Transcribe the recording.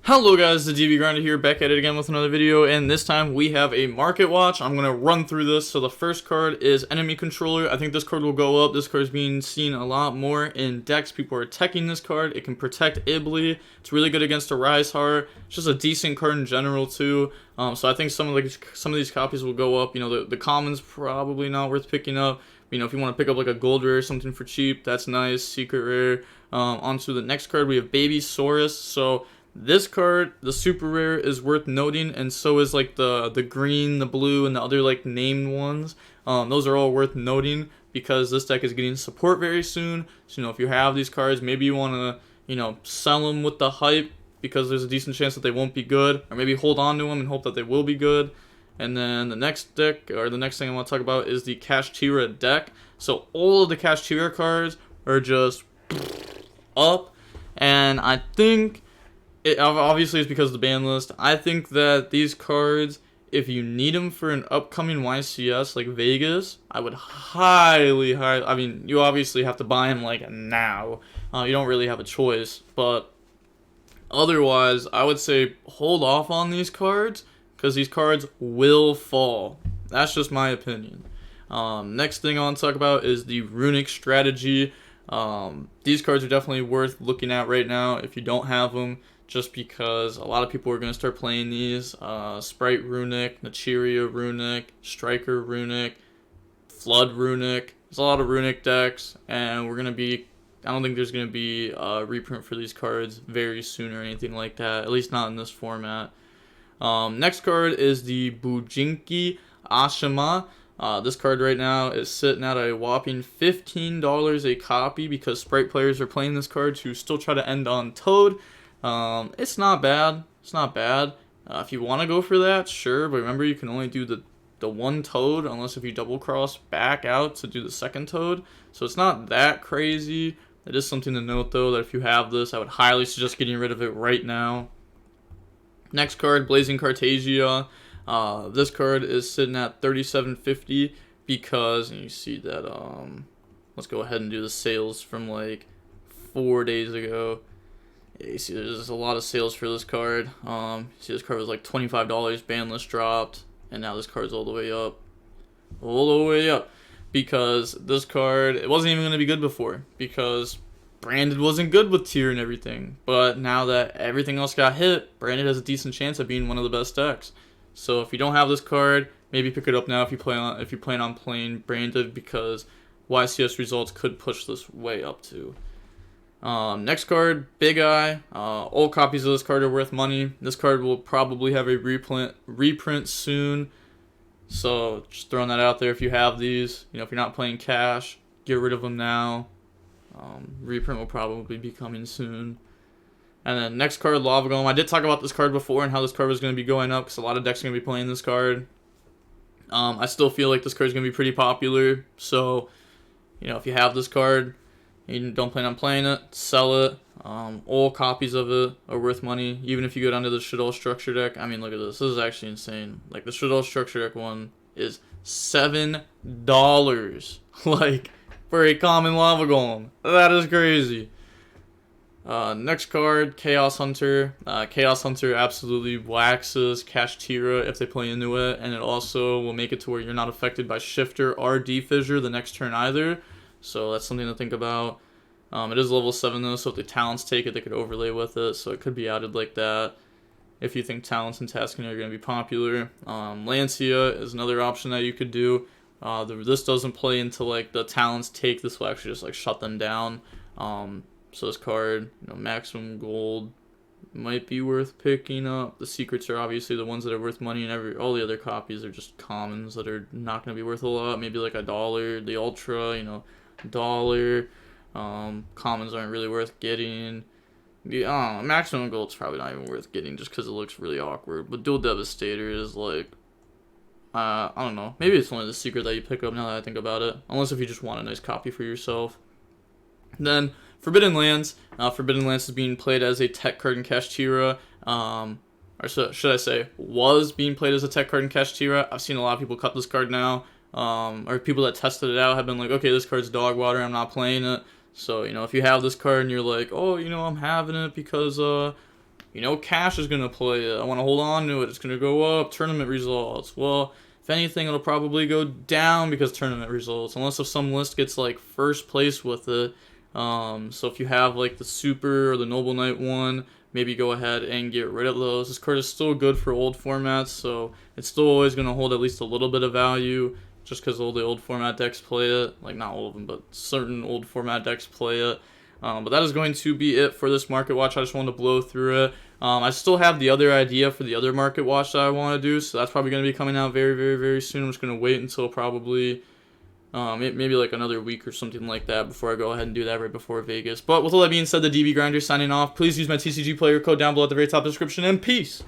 Hello guys, the DB Grinder here, back at it again with another video, and this time we have a market watch. I'm going to run through this. So the first card is Enemy Controller. I think this card will go up. This card is being seen a lot more in decks. People are teching this card. It can protect Ibly. It's really good against a Rise Heart. It's just a decent card in general too. So I think some of these copies will go up. You know, the common's probably not worth picking up. You know, if you want to pick up like a gold rare or something for cheap, that's nice. Secret rare. Onto the next card, we have Baby Saurus. So this card, the super rare, is worth noting, and so is like the green, the blue, and the other like named ones. Those are all worth noting because this deck is getting support very soon. So, you know, if you have these cards, maybe you want to, you know, sell them with the hype because there's a decent chance that they won't be good, or maybe hold on to them and hope that they will be good. And then the next deck, or the next thing I want to talk about, is the Kashtira deck. So all of the Kashtira cards are just up, and I think it obviously is because of the ban list. I think that these cards, if you need them for an upcoming YCS like Vegas, I would highly, I mean, you obviously have to buy them like now. You don't really have a choice, but otherwise, I would say hold off on these cards because these cards will fall. That's just my opinion. Next thing I want to talk about is the Runic strategy. These cards are definitely worth looking at right now if you don't have them, just because a lot of people are going to start playing these. Sprite Runic, Nachiria Runic, Striker Runic, Flood Runic. There's a lot of Runic decks, and I don't think there's going to be a reprint for these cards very soon or anything like that, at least not in this format. Next card is the Bujinki Ashima. This card right now is sitting at a whopping $15 a copy because Sprite players are playing this card to still try to end on Toad. It's not bad. It's not bad. If you want to go for that, sure, but remember you can only do the one Toad unless if you double cross back out to do the second Toad. So it's not that crazy. It is something to note though that if you have this, I would highly suggest getting rid of it right now. Next card, Blazing Cartagia. This card is sitting at $37.50 because, and you see that, let's go ahead and do the sales from like 4 days ago. Yeah, you see there's a lot of sales for this card. You see this card was like $25, ban list dropped, and now this card's all the way up. All the way up. Because this card, it wasn't even going to be good before, because Branded wasn't good with tier and everything. But now that everything else got hit, Branded has a decent chance of being one of the best decks. So if you don't have this card, maybe pick it up now if you plan on playing Branded, because YCS results could push this way up too. Next card, Big Eye. All copies of this card are worth money. This card will probably have a reprint soon. So just throwing that out there. If you have these, you know, if you're not playing cash, get rid of them now. Reprint will probably be coming soon. And then next card, Lava Golem. I did talk about this card before and how this card was going to be going up because a lot of decks are going to be playing this card. I still feel like this card is going to be pretty popular. So, you know, if you have this card, you don't plan on playing it, sell it. All copies of it are worth money, even if you go down to the Shadol Structure deck. I mean, look at this. This is actually insane. Like, the Shadol Structure deck one is $7. Like, for a common Lava Golem. That is crazy. Next card, Chaos Hunter. Chaos Hunter absolutely waxes Kashtira if they play into it, and it also will make it to where you're not affected by Shifter or D-Fissure the next turn either. So that's something to think about. It is level 7 though, so if the talents take it, they could overlay with it, so it could be added like that if you think talents and tasking are going to be popular. Lancia is another option that you could do. This doesn't play into like the talents take. This will actually just like shut them down. So this card, you know, maximum gold might be worth picking up. The secrets are obviously the ones that are worth money, and all the other copies are just commons that are not going to be worth a lot. Maybe like $1. The Ultra, you know, $1. Commons aren't really worth getting. The maximum gold's probably not even worth getting just because it looks really awkward. But Dual Devastator is like, I don't know. Maybe it's only the secret that you pick up now that I think about it. Unless if you just want a nice copy for yourself. Then Forbidden Lands. Forbidden Lands is being played as a tech card in Kashtira. Or should I say, was being played as a tech card in Kashtira. I've seen a lot of people cut this card now. Or people that tested it out have been like, okay, this card's dog water, I'm not playing it. So, you know, if you have this card and you're like, oh, you know, I'm having it because You know, cash is going to play it. I want to hold on to it. It's going to go up. Tournament results. Well, if anything, it'll probably go down because tournament results. Unless if some list gets like first place with it. So if you have like the Super or the Noble Knight one, maybe go ahead and get rid of those. This card is still good for old formats, so it's still always going to hold at least a little bit of value just because all the old format decks play it. Like, not all of them, but certain old format decks play it. But that is going to be it for this market watch. I just wanted to blow through it. I still have the other idea for the other market watch that I want to do, so that's probably going to be coming out very, very, very soon. I'm just going to wait until probably maybe like another week or something like that before I go ahead and do that right before Vegas. But with all that being said, the DB Grinder signing off. Please use my TCG player code down below at the very top of the description, and peace!